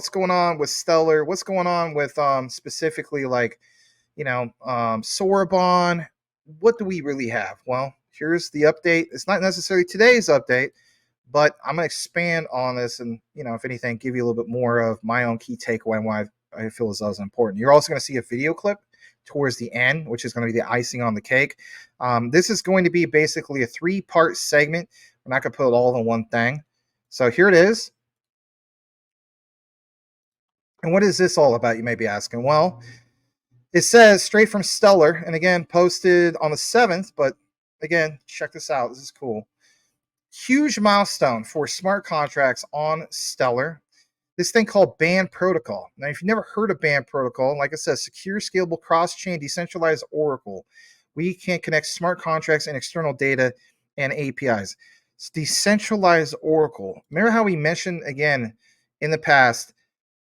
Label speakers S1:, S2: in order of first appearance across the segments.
S1: what's going on with Stellar, what's going on with specifically like Soroban. What do we really have? Well, here's the update. It's not necessarily today's update, but I'm going to expand on this and, if anything, give you a little bit more of my own key takeaway and why I feel as though it's important. You're also going to see a video clip towards the end, which is going to be the icing on the cake. This is going to be basically a 3-part segment. We're not going to put it all in one thing. So here it is. And what is this all about, you may be asking? Well, it says straight from Stellar, and again, posted on the 7th, but again, check this out. This is cool. Huge milestone for smart contracts on Stellar. This thing called Band Protocol. Now, if you've never heard of Band Protocol, like I said, secure, scalable, cross-chain, decentralized Oracle. We can connect smart contracts and external data and APIs. It's decentralized Oracle. Remember how we mentioned, again, in the past,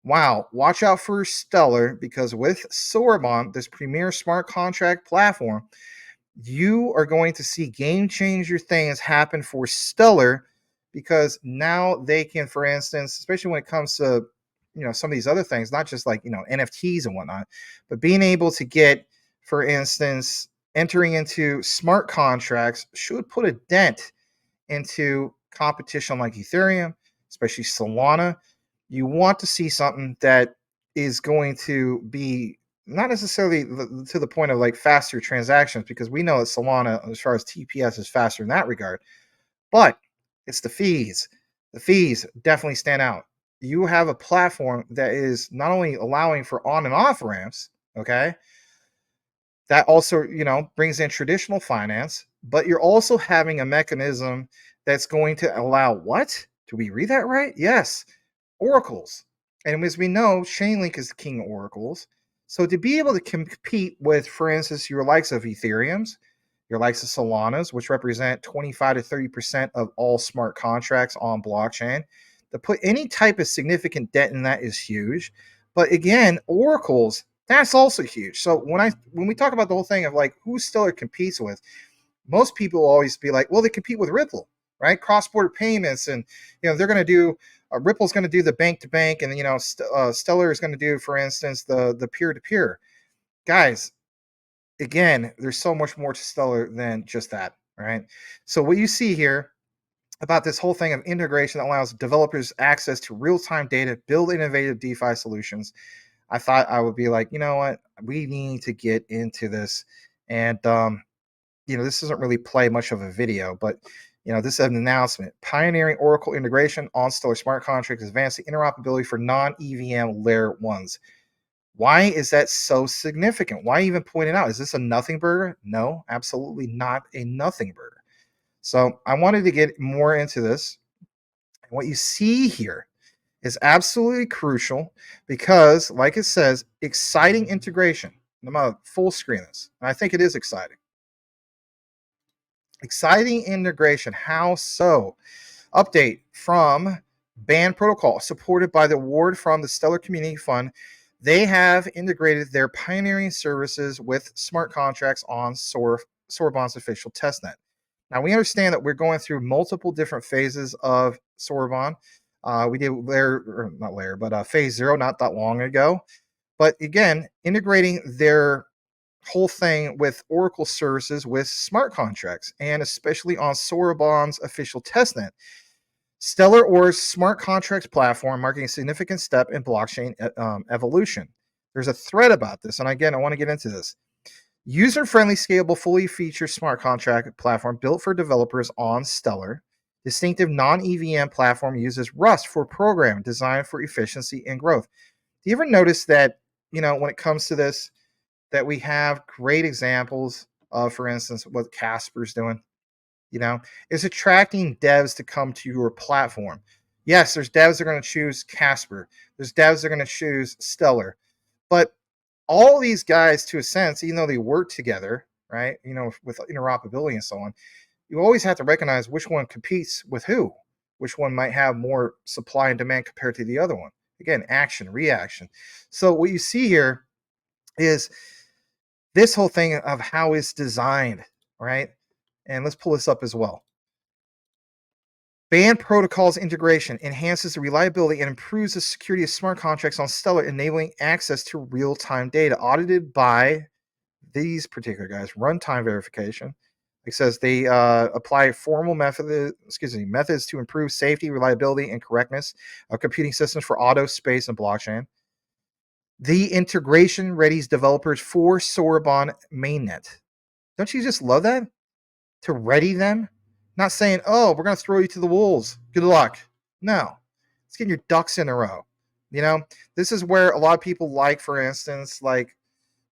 S1: wow, watch out for Stellar, because with Soroban, this premier smart contract platform, you are going to see game changer things happen for Stellar, because now they can, for instance, especially when it comes to some of these other things, not just like NFTs and whatnot, but being able to get, for instance, entering into smart contracts should put a dent into competition like Ethereum, especially Solana. You want to see something that is going to be not necessarily to the point of like faster transactions, because we know that Solana, as far as TPS, is faster in that regard, but it's the fees. The fees definitely stand out. You have a platform that is not only allowing for on and off ramps, okay, that also, brings in traditional finance, but you're also having a mechanism that's going to allow what? Do we read that right? Yes, oracles. And as we know, Chainlink is the king of oracles. So to be able to compete with, for instance, your likes of Ethereum's, your likes of Solana's, which represent 25 to 30% of all smart contracts on blockchain, to put any type of significant debt in that is huge. But again, oracles, that's also huge. So when we talk about the whole thing of like who Stellar competes with, most people will always be like, well, they compete with Ripple, right? Cross-border payments, and they're going to do Ripple's going to do the bank to bank, and Stellar is going to do, for instance, the peer to peer. Guys, again, there's so much more to Stellar than just that, right? So what you see here about this whole thing of integration that allows developers access to real-time data, build innovative DeFi solutions, I thought I would be like, you know what, we need to get into this. And this doesn't really play much of a video, but this is an announcement. Pioneering Oracle integration on Stellar smart contracts, advancing interoperability for non-EVM layer ones. Why is that so significant? Why even point it out? Is this a nothing burger? No, absolutely not a nothing burger. So I wanted to get more into this. And what you see here is absolutely crucial because, like it says, exciting integration. I'm going to full screen this. And I think it is exciting. Exciting integration. How so? Update from Band Protocol, supported by the award from the Stellar Community Fund. They have integrated their pioneering services with smart contracts on Soroban's official testnet. Now, we understand that we're going through multiple different phases of Soroban. We did phase 0 not that long ago. But again, integrating their whole thing with Oracle services with smart contracts, and especially on Soroban's official testnet. Stellar Or's smart contracts platform marking a significant step in blockchain evolution. There's a thread about this, and again, I want to get into this. User-friendly, scalable, fully featured smart contract platform built for developers on Stellar. Distinctive non-EVM platform uses Rust for programming, designed for efficiency and growth. Do you ever notice that, when it comes to this, that we have great examples of, for instance, what Casper's doing? Is attracting devs to come to your platform. Yes, there's devs that are going to choose Casper. There's devs that are going to choose Stellar. But all these guys, to a sense, even though they work together, right, with interoperability and so on, you always have to recognize which one competes with who, which one might have more supply and demand compared to the other one. Again, action, reaction. So what you see here is this whole thing of how it's designed, right? And let's pull this up as well. Band protocols integration enhances the reliability and improves the security of smart contracts on Stellar, enabling access to real-time data audited by these particular guys. Runtime verification. It says they apply formal methods to improve safety, reliability, and correctness of computing systems for auto, space, and blockchain. The integration readies developers for Soroban mainnet. Don't you just love that? To ready them? Not saying, oh, we're going to throw you to the wolves. Good luck. No. It's getting your ducks in a row. You know, this is where a lot of people like, for instance, like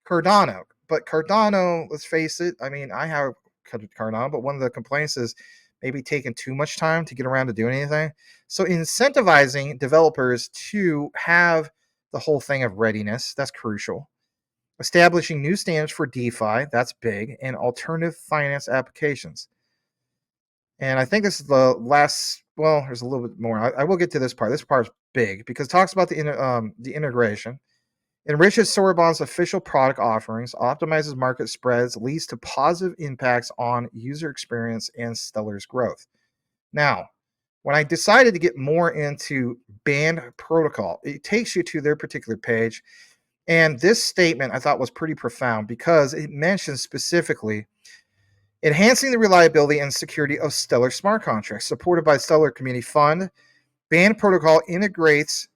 S1: Cardano. But Cardano, let's face it, I mean, I have Cardano, but one of the complaints is maybe taking too much time to get around to doing anything. So incentivizing developers to have the whole thing of readiness, that's crucial. Establishing new standards for DeFi, that's big, and alternative finance applications. And I think this is the last, well, there's a little bit more. I will get to this part. This part is big because it talks about the integration. Enriches Soroban's official product offerings, optimizes market spreads, leads to positive impacts on user experience and Stellar's growth. Now, when I decided to get more into band protocol, it takes you to their particular page. And this statement I thought was pretty profound because it mentions specifically enhancing the reliability and security of Stellar smart contracts supported by Stellar Community Fund. Band protocol integrates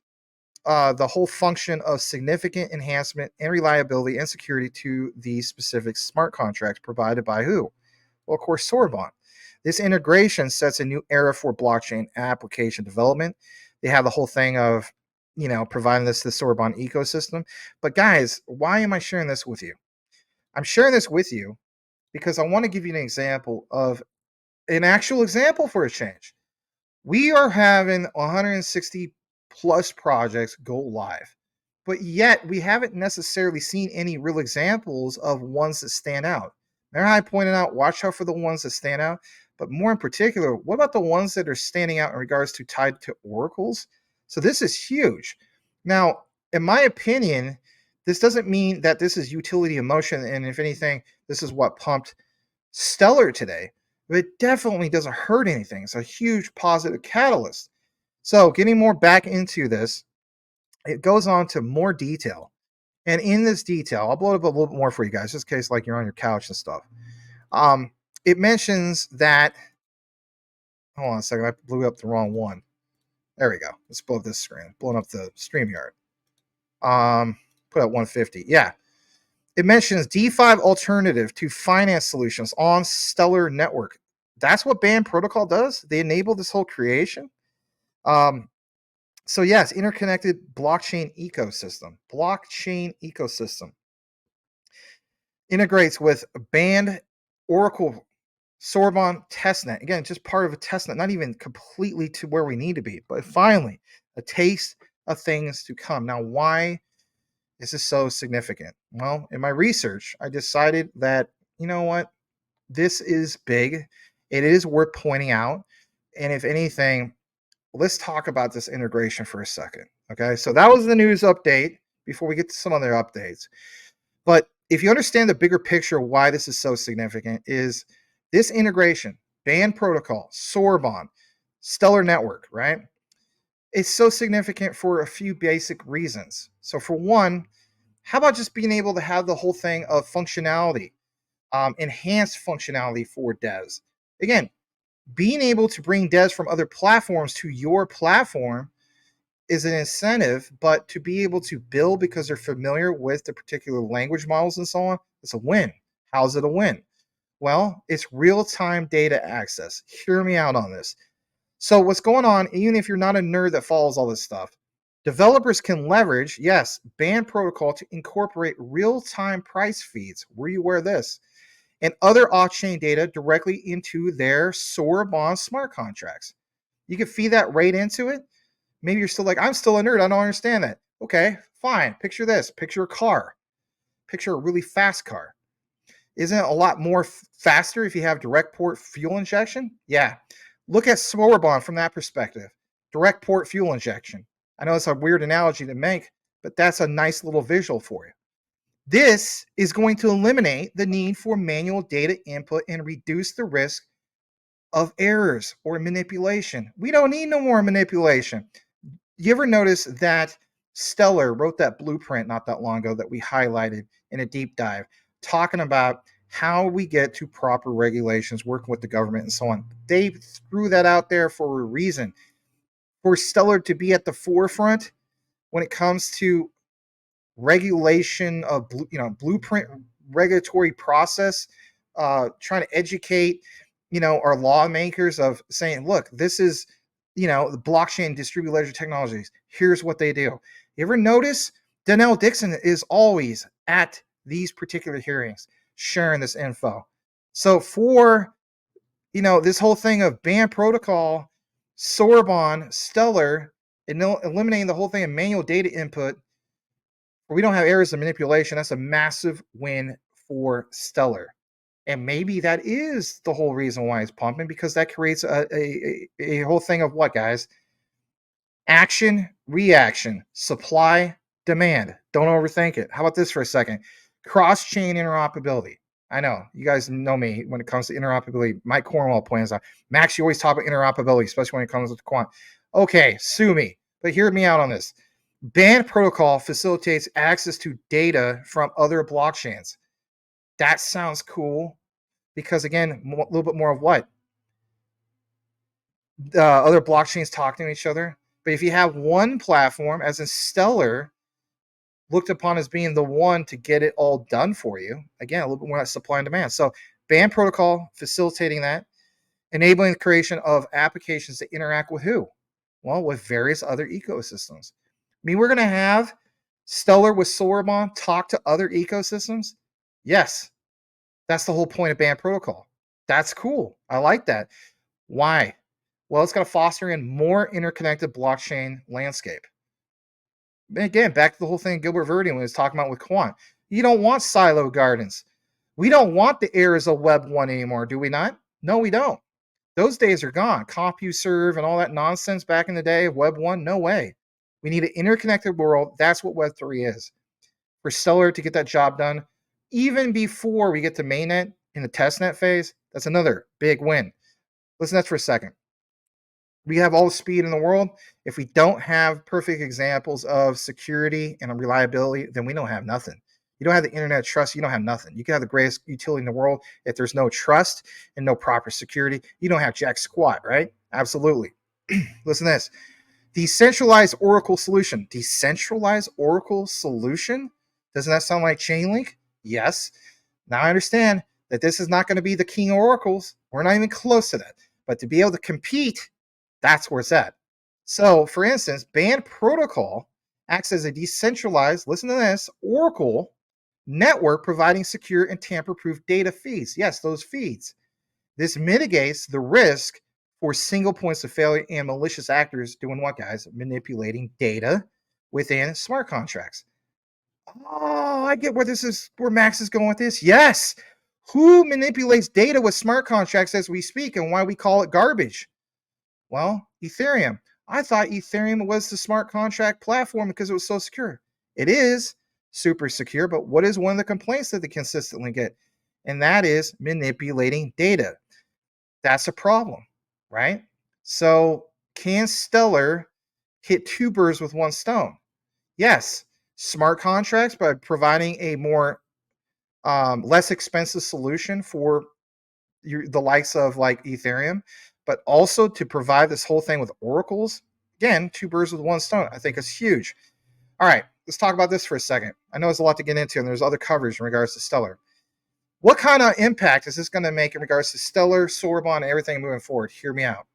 S1: the whole function of significant enhancement and reliability and security to the specific smart contracts provided by who? Well, of course, Soroban. This integration sets a new era for blockchain application development. They have the whole thing of, providing this to the Soroban ecosystem. But guys, why am I sharing this with you? I'm sharing this with you because I want to give you an example of an actual example for a change. We are having 160 plus projects go live, but yet we haven't necessarily seen any real examples of ones that stand out. Remember how I pointed out, watch out for the ones that stand out, but more in particular, what about the ones that are standing out in regards to tied to oracles? So this is huge. Now, in my opinion, this doesn't mean that this is utility in motion, and if anything, this is what pumped Stellar today. But it definitely doesn't hurt anything. It's a huge positive catalyst. So getting more back into this, it goes on to more detail. And in this detail, I'll blow it up a little bit more for you guys, just in case like you're on your couch and stuff. It mentions that, hold on a second, I blew up the wrong one. There we go. Let's blow up this screen. Blowing up the StreamYard. Put at 150. Yeah. It mentions DeFi alternative to finance solutions on Stellar Network. That's what Band Protocol does. They enable this whole creation. So yes, interconnected blockchain ecosystem. Blockchain ecosystem integrates with Band, Oracle, Soroban testnet. Again, just part of a testnet, not even completely to where we need to be, but finally a taste of things to come. Now, why is this so significant? Well, in my research, I decided that, you know what, this is big. It is worth pointing out. And if anything, let's talk about this integration for a second. Okay, so that was the news update before we get to some other updates. But if you understand the bigger picture of why this is so significant, is this integration, Band Protocol, Soroban, Stellar Network, right? It's so significant for a few basic reasons. So for one, how about just being able to have the whole thing of functionality, enhanced functionality for devs? Again, being able to bring devs from other platforms to your platform is an incentive, but to be able to build because they're familiar with the particular language models and so on, it's a win. How's it a win? Well, it's real-time data access. Hear me out on this. So what's going on, even if you're not a nerd that follows all this stuff, developers can leverage, yes, Band Protocol to incorporate real-time price feeds. Were you aware of this? And other off-chain data directly into their Soroban smart contracts. You can feed that right into it. Maybe you're still like, I'm still a nerd. I don't understand that. Okay, fine. Picture this. Picture a car. Picture a really fast car. Isn't it a lot more faster if you have direct port fuel injection? Yeah. Look at Soroban from that perspective. Direct port fuel injection. I know it's a weird analogy to make, but that's a nice little visual for you. This is going to eliminate the need for manual data input and reduce the risk of errors or manipulation. We don't need no more manipulation. You ever notice that Stellar wrote that blueprint not that long ago that we highlighted in a deep dive, talking about how we get to proper regulations, working with the government and so on. They threw that out there for a reason. For Stellar to be at the forefront when it comes to regulation of blueprint regulatory process, trying to educate our lawmakers of saying, look, this is the blockchain distributed ledger technologies, here's what they do. You ever notice Donnell Dixon is always at these particular hearings sharing this info? So for this whole thing of band protocol, Soroban, Stellar, and eliminating the whole thing of manual data input, where we don't have errors of manipulation, that's a massive win for Stellar. And maybe that is the whole reason why it's pumping, because that creates a whole thing of what, guys? Action, reaction, supply, demand. Don't overthink it. How about this for a second? Cross-chain interoperability. I know you guys know me when it comes to interoperability. Mike Cornwall points out, Max, you always talk about interoperability, especially when it comes to quant. Okay, sue me, but hear me out on this. Band protocol facilitates access to data from other blockchains. That sounds cool because, again, a little bit more of what? Other blockchains talking to each other. But if you have one platform, as in Stellar, looked upon as being the one to get it all done for you, again, a little bit more like supply and demand. So band protocol facilitating that, enabling the creation of applications that interact with who? Well, with various other ecosystems. I mean, we're going to have Stellar with Soroban talk to other ecosystems? Yes. That's the whole point of band protocol. That's cool. I like that. Why? Well, it's going to foster in more interconnected blockchain landscape. And again, back to the whole thing Gilbert Verdi when he was talking about with Quant. You don't want silo gardens. We don't want the errors of Web 1 anymore, do we not? No, we don't. Those days are gone. CompuServe and all that nonsense back in the day of Web 1, no way. We need an interconnected world. That's what Web 3 is. For Stellar to get that job done, even before we get to mainnet in the testnet phase, that's another big win. Listen to that for a second. We have all the speed in the world. If we don't have perfect examples of security and reliability, then we don't have nothing. You don't have the internet trust, you don't have nothing. You can have the greatest utility in the world. If there's no trust and no proper security, you don't have jack squat, right? Absolutely. Listen to this. Decentralized Oracle solution. Decentralized Oracle solution? Doesn't that sound like Chainlink? Yes. Now I understand that this is not going to be the king of oracles. We're not even close to that. But to be able to compete, that's where it's at. So, for instance, Band Protocol acts as a decentralized, listen to this, Oracle network providing secure and tamper-proof data feeds. Yes, those feeds. This mitigates the risk for single points of failure and malicious actors doing what, guys? Manipulating data within smart contracts. Oh, I get where Max is going with this. Yes. Who manipulates data with smart contracts as we speak and why we call it garbage? Well, Ethereum. I thought Ethereum was the smart contract platform because it was so secure. It is super secure, but what is one of the complaints that they consistently get? And that is manipulating data. That's a problem, right? So can Stellar hit two birds with one stone? Yes, smart contracts by providing a more less expensive solution for the likes of like Ethereum, but also to provide this whole thing with oracles. Again, two birds with one stone. I think it's huge. All right, let's talk about this for a second. I know there's a lot to get into, and there's other coverage in regards to Stellar. What kind of impact is this going to make in regards to Stellar, Soroban, and everything moving forward? Hear me out.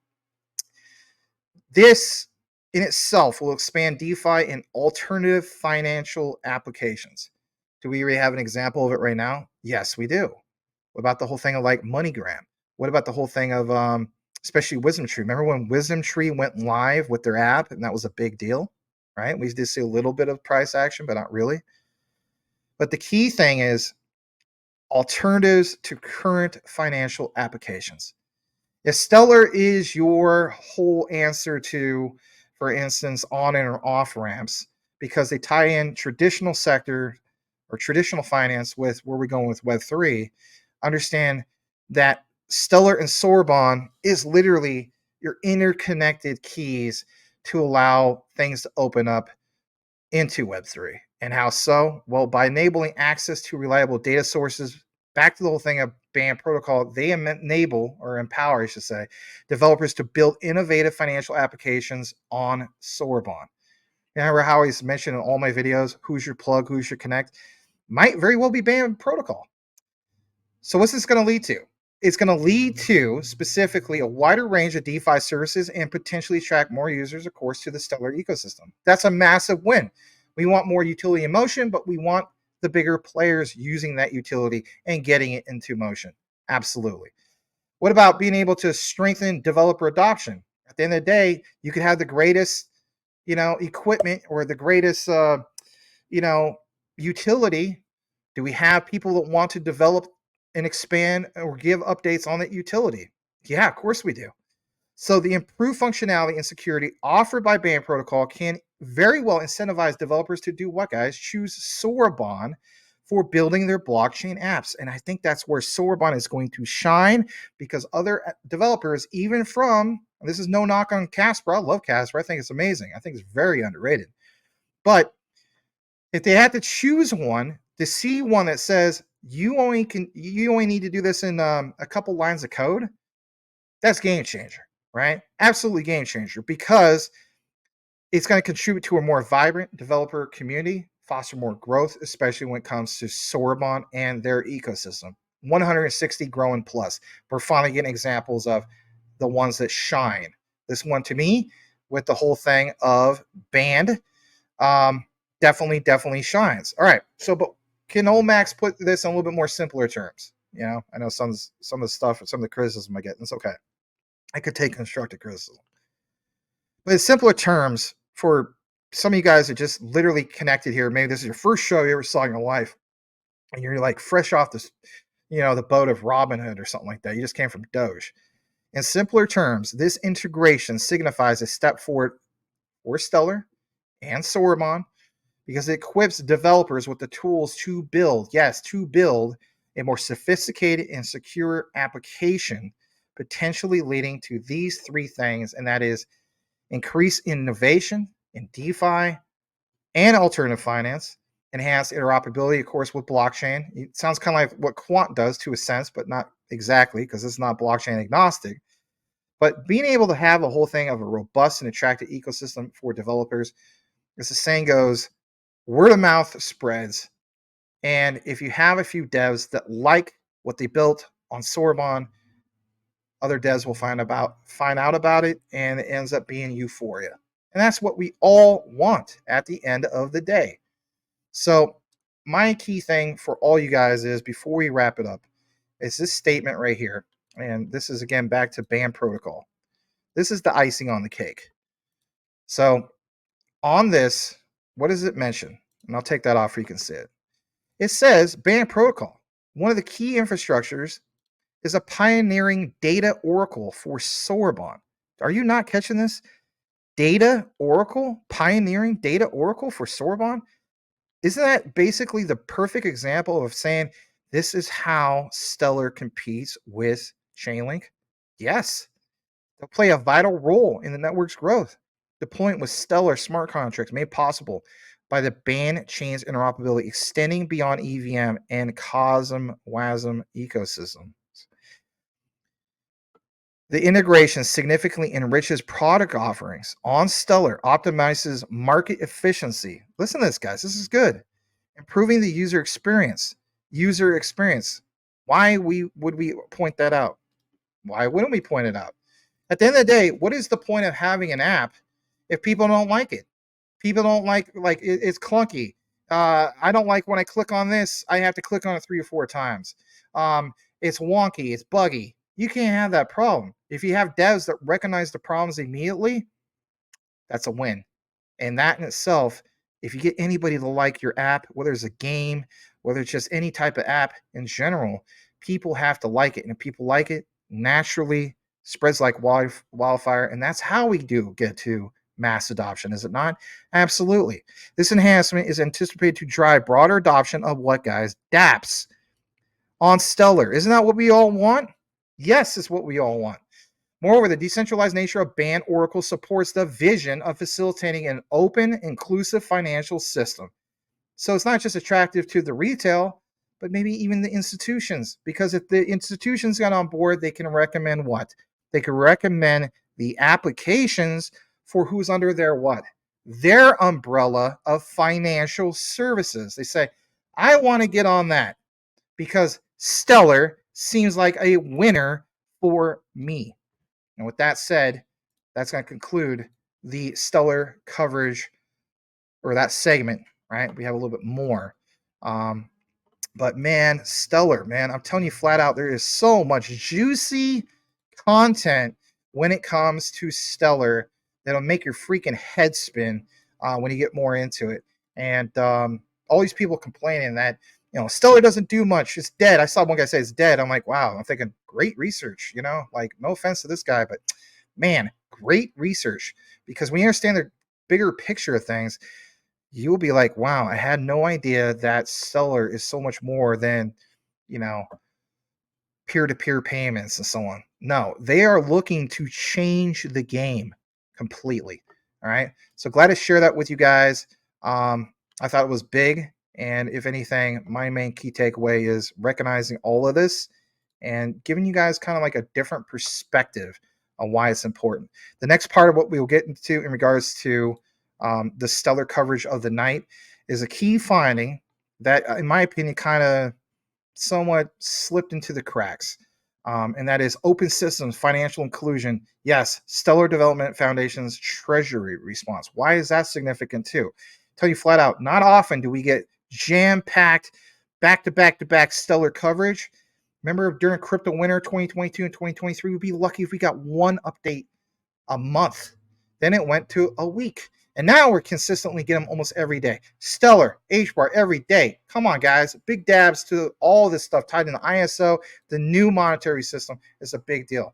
S1: This in itself will expand DeFi in alternative financial applications. Do we already have an example of it right now? Yes, we do. What about the whole thing of like MoneyGram? What about the whole thing of especially Wisdom Tree? Remember when Wisdom Tree went live with their app and that was a big deal, right? We did see a little bit of price action, but not really. But the key thing is alternatives to current financial applications. If Stellar is your whole answer to, for instance, on and or off ramps, because they tie in traditional sector or traditional finance with where we're going with Web3, understand that Stellar and Soroban is literally your interconnected keys to allow things to open up into Web3. And how so? Well, by enabling access to reliable data sources, back to the whole thing of BAN protocol, they enable or empower, I should say, developers to build innovative financial applications on Soroban. Remember how I always mention in all my videos, who's your plug, who's your connect? Might very well be BAN protocol. So what's this going to lead to? It's going to lead to specifically a wider range of DeFi services and potentially attract more users, of course, to the Stellar ecosystem. That's a massive win. We want more utility in motion, but we want the bigger players using that utility and getting it into motion. Absolutely. What about being able to strengthen developer adoption? At the end of the day, you could have the greatest, equipment or the greatest, utility. Do we have people that want to develop and expand or give updates on that utility? Yeah, of course we do. So the improved functionality and security offered by BAN protocol can very well incentivize developers to do what, guys? Choose Soroban for building their blockchain apps. And I think that's where Soroban is going to shine, because other developers, even from, this is no knock on Casper. I love Casper. I think it's amazing. I think it's very underrated. But if they had to choose one, to see one that says you only need to do this in a couple lines of code, that's game changer, right? Absolutely game changer, because it's going to contribute to a more vibrant developer community, foster more growth, especially when it comes to Soroban and their ecosystem. 160 growing plus. We're finally getting examples of the ones that shine. This one, to me, with the whole thing of band, definitely shines. All right. So, but can old Max put this in a little bit more simpler terms? I know some of the stuff, some of the criticism I get. It's okay. I could take constructive criticism, but in simpler terms, for some of you guys that just literally connected here, maybe this is your first show you ever saw in your life, and you're like fresh off this, the boat of Robinhood or something like that. You just came from Doge. In simpler terms, this integration signifies a step forward for Stellar and Soroban, because it equips developers with the tools to build, a more sophisticated and secure application, potentially leading to these three things, and that is increase innovation in DeFi and alternative finance, enhance interoperability, of course, with blockchain. It sounds kind of like what Quant does to a sense, but not exactly, because it's not blockchain agnostic. But being able to have a whole thing of a robust and attractive ecosystem for developers, as the saying goes, word of mouth spreads. And if you have a few devs that like what they built on Soroban, other devs will find out about it, and it ends up being euphoria. And that's what we all want at the end of the day. So my key thing for all you guys is, before we wrap it up, is this statement right here. And this is, again, back to BAN protocol. This is the icing on the cake. So on this, what does it mention? And I'll take that off so you can see it. It says BAN protocol, one of the key infrastructures, is a pioneering data oracle for Soroban. Are you not catching this? Data oracle, pioneering data oracle for Soroban. Isn't that basically the perfect example of saying this is how Stellar competes with Chainlink? Yes, they'll play a vital role in the network's growth. Deployment with Stellar smart contracts made possible by the BAN chain's interoperability extending beyond EVM and WASM ecosystems. The integration significantly enriches product offerings on Stellar, optimizes market efficiency. Listen to this, guys. This is good. Improving the user experience. Why would we point that out? Why wouldn't we point it out? At the end of the day, what is the point of having an app if people don't like it? People don't like it's clunky. I don't like when I click on this, I have to click on it 3 or 4 times. It's wonky, it's buggy. You can't have that problem. If you have devs that recognize the problems immediately, that's a win. And that in itself, if you get anybody to like your app, whether it's a game, whether it's just any type of app in general, people have to like it. And if people like it, naturally spreads like wildfire. And that's how we do get to mass adoption, is it not? Absolutely. This enhancement is anticipated to drive broader adoption of what, guys? dApps on Stellar. Isn't that what we all want? Yes, is what we all want. Moreover, the decentralized nature of Band Oracle supports the vision of facilitating an open, inclusive financial system. So it's not just attractive to the retail, but maybe even the institutions. Because if the institutions got on board, they can recommend what? They can recommend the applications for who's under their what? Their umbrella of financial services. They say, I want to get on that because Stellar seems like a winner for me. And with that said, that's going to conclude the Stellar coverage or that segment, right? We have a little bit more. But man, Stellar, man, I'm telling you flat out, there is so much juicy content when it comes to Stellar that'll make your freaking head spin when you get more into it. And all these people complaining that, Stellar doesn't do much. It's dead. I saw one guy say it's dead. I'm like, wow. I'm thinking, great research, like no offense to this guy, but man, great research. Because when you understand the bigger picture of things, you will be like, wow, I had no idea that Stellar is so much more than, peer-to-peer payments and so on. No, they are looking to change the game completely. All right. So glad to share that with you guys. I thought it was big. And if anything, my main key takeaway is recognizing all of this and giving you guys kind of like a different perspective on why it's important. The next part of what we will get into in regards to the Stellar coverage of the night is a key finding that, in my opinion, kind of somewhat slipped into the cracks. And that is open systems, financial inclusion. Yes, Stellar Development Foundation's treasury response. Why is that significant too? Tell you flat out, not often do we get jam-packed, back-to-back-to-back Stellar coverage. Remember during crypto winter 2022 and 2023, we'd be lucky if we got one update a month. Then it went to a week. And now we're consistently getting them almost every day. Stellar, HBAR every day. Come on, guys. Big dabs to all this stuff tied in the ISO, the new monetary system is a big deal.